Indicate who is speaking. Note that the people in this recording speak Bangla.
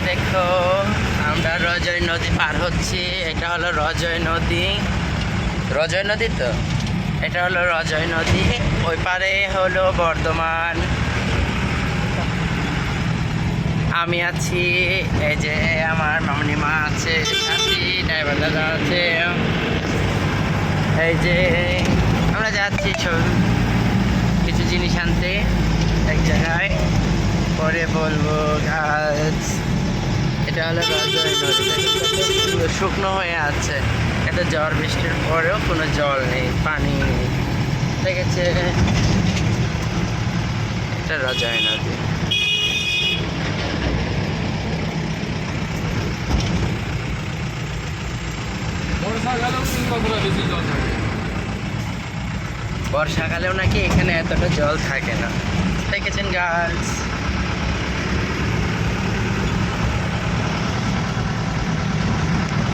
Speaker 1: দেখো আমরা রজয় নদী পার হচ্ছি। এটা হলো রজয় নদী। রজয় নদী তো, এটা হলো রজয় নদী। ওই পারে হলো বর্ধমান। আমি আছি, এই যে আমার মামনিমা আছে, সাথী ড্রাইভার দাদা আছে। এই যে আমরা যাচ্ছি সব কিছু জিনিস আনতে এক জায়গায়, পরে বলবো গাছ। এটা হলো রজয় নদী, পুরো শুকনো হয়ে আছে। এটা ঝড় বৃষ্টির পরেও কোনো জল নেই, পানি নেই, ঠিক আছে। এটা রজয় নদী। বর্ষাকালেও নাকি এখানে এতটা জল থাকে না, দেখেছেন গাছ।